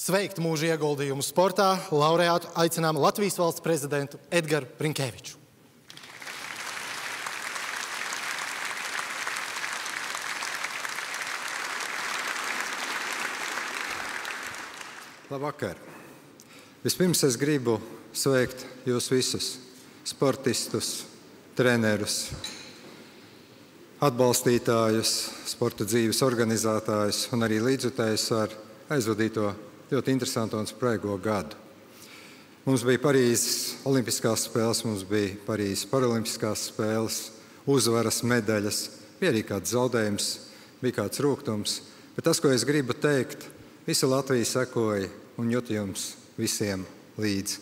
Sveikt mūža ieguldījumu sportā laureātu aicinām Latvijas valsts prezidentu Edgaru Rinkēviču. Labvakar! Vispirms es gribu sveikt jūs visus, sportistus, trenerus, atbalstītājus, sporta dzīves organizētājus un arī līdzjutējus ar aizvadīto ļoti interesantu un spraigo gadu. Mums bija Parīzes Olimpiskās spēles, mums bija Parīzes Paralimpiskās spēles, uzvaras, medaļas, bija arī kāds zaudējums, bija kāds rūgtums, bet tas, ko es gribu teikt, visa Latvija sekoja un jut jums visiem līdzi.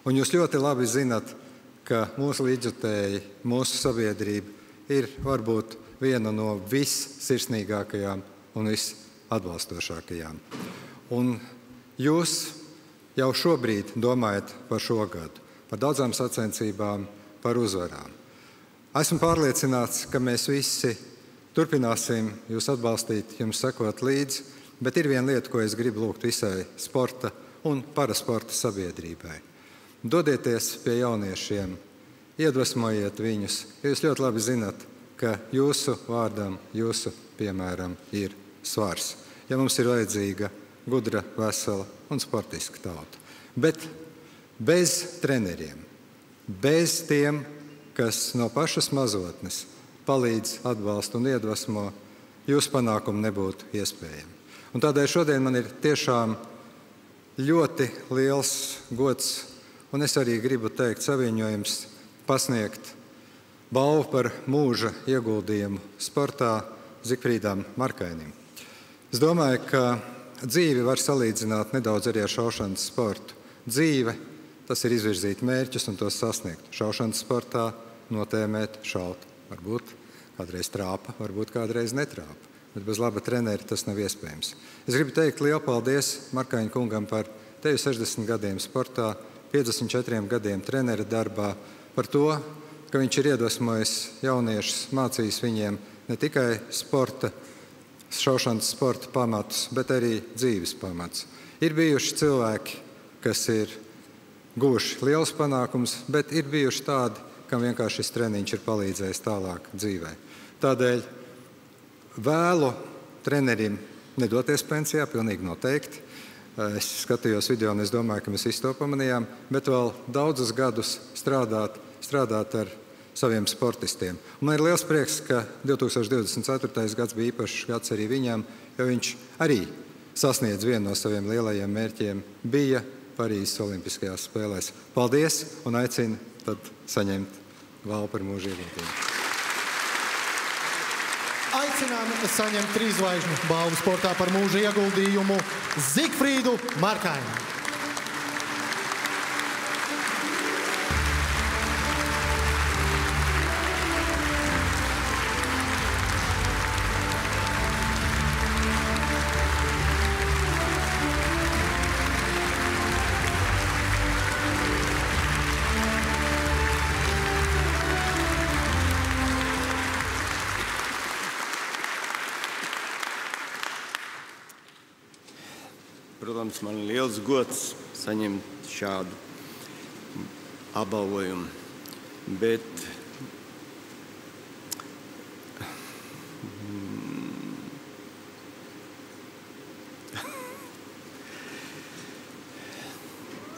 Un jūs ļoti labi zinat, ka mūsu līdzjutēji, mūsu sabiedrība ir varbūt viena no vissirsnīgākajām un visatbalstošākajām. Un jūs jau šobrīd domājat par šo gadu, par daudzām sacensībām, par uzvarām. Esmu pārliecināts, ka mēs visi turpināsim jūs atbalstīt, jums sekot līdzi, bet ir viena lieta, ko es gribu lūgt visai sporta un parasporta sabiedrībai. Dodieties pie jauniešiem, iedvesmojiet viņus, jo jūs ļoti labi zinat, ka jūsu vārdam, jūsu piemēram ir svars. Ja mums ir vajadzīga gudra, vesela un sportiska tauta. Bet bez treneriem, bez tiem, kas no pašas mazotnes palīdz, atbalsta un iedvesmo, jūsu panākumi nebūtu iespējami. Un tādēļ šodien man ir tiešām ļoti liels gods, un es arī gribu teikt saviņojums pasniegt balvu par mūža ieguldījumu sportā Zigfrīdam Markainim. Es domāju, ka dzīvi var salīdzināt nedaudz arī ar šaušanas sportu. Dzīve, tas ir izvirzīt mērķus un tos sasniegt. Šaušanas sportā notēmēt, šaut. Varbūt kādreiz trāpa, varbūt kādreiz netrāpa. Bet bez laba trenera tas nav iespējams. Es gribu teikt lielu paldies Markaņa kungam par teju 60 gadiem sportā, 54 gadiem trenera darbā, par to, ka viņš ir iedvesmojis jauniešus, mācījis viņiem ne tikai šaušanas sporta pamatus, bet arī dzīves pamatus. Ir bijuši cilvēki, kas ir guvuši liels panākums, bet ir bijuši tādi, kam vienkārši šis treniņš ir palīdzējis tālāk dzīvē. Tādēļ vēlu trenerim nedoties pensijā, pilnīgi noteikti. Es skatījos video un es domāju, ka mēs visi to pamanījām, bet vēl daudzus gadus strādāt ar saviem sportistiem. Un man ir liels prieks, ka 2024. gads bija īpašs gads arī viņam, jo viņš arī sasniedz vienu no saviem lielajiem mērķiem, bija Parīzes Olimpiskajās spēlēs. Paldies un aicinu tad saņemt balvu par mūža ieguldījumu. Aicinām saņemt 3 zvaigžņu balvu sportā par mūža ieguldījumu Zigfrīdu Markainu. Protams, man ir liels gods saņemt šādu apbalvojumu, bet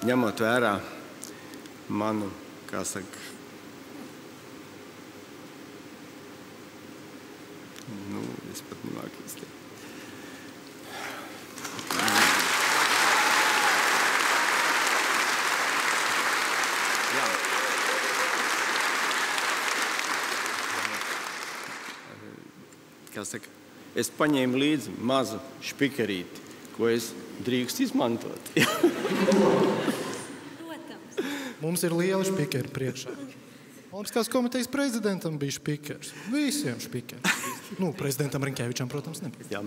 ņemot vērā manu, es pat nemāku izteikt. Es paņēmu līdzi mazu špikerīti, ko es drīkstu izmantot. Mums ir liela špikeri priekšā. Olimpiskās komitejas prezidentam bija špikers. Visiem špikers. Prezidentam Rinkēvičam, protams, nebija.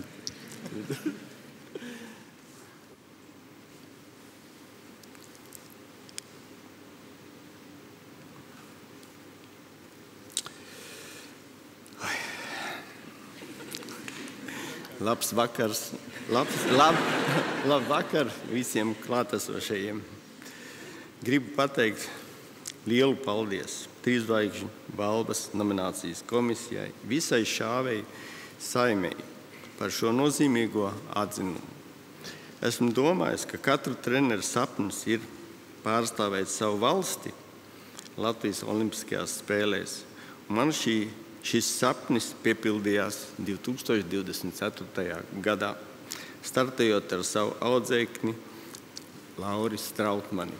Labs vakars. Labvakar visiem klātesošajiem. Gribu pateikt lielu paldies Trīs zvaigžņu balvas nominācijas komisijai, visai šāvei saimei par šo nozīmīgo atzinumu. Esmu domājis, ka katru treneru sapnis ir pārstāvēt savu valsti Latvijas Olimpiskajās spēlēs. Man šis sapnis piepildījās 2024. gadā, startējot ar savu audzēkni Lauri Strautmani.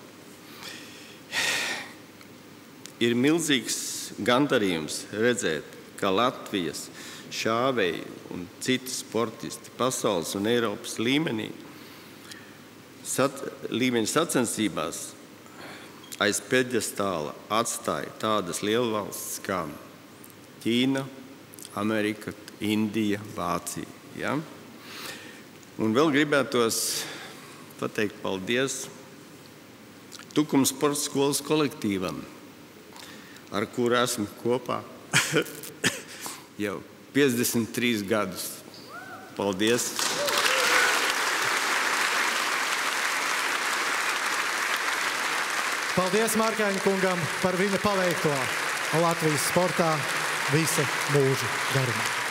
Ir milzīgs gandarījums redzēt, ka Latvijas šāvēji un citi sportisti pasaules un Eiropas līmeņa sacensībās aiz pjedestāla atstāja tādas lielvalstis kā Ķīna, Amerika, Indija, Vācija. Ja? Un vēl gribētos pateikt paldies Tukums sporta skolas kolektīvam, ar kuru esmu kopā jau 53 gadus. Paldies! Paldies Markāņa kungam par viņa paveikto Latvijas sportā visa mūža garumā.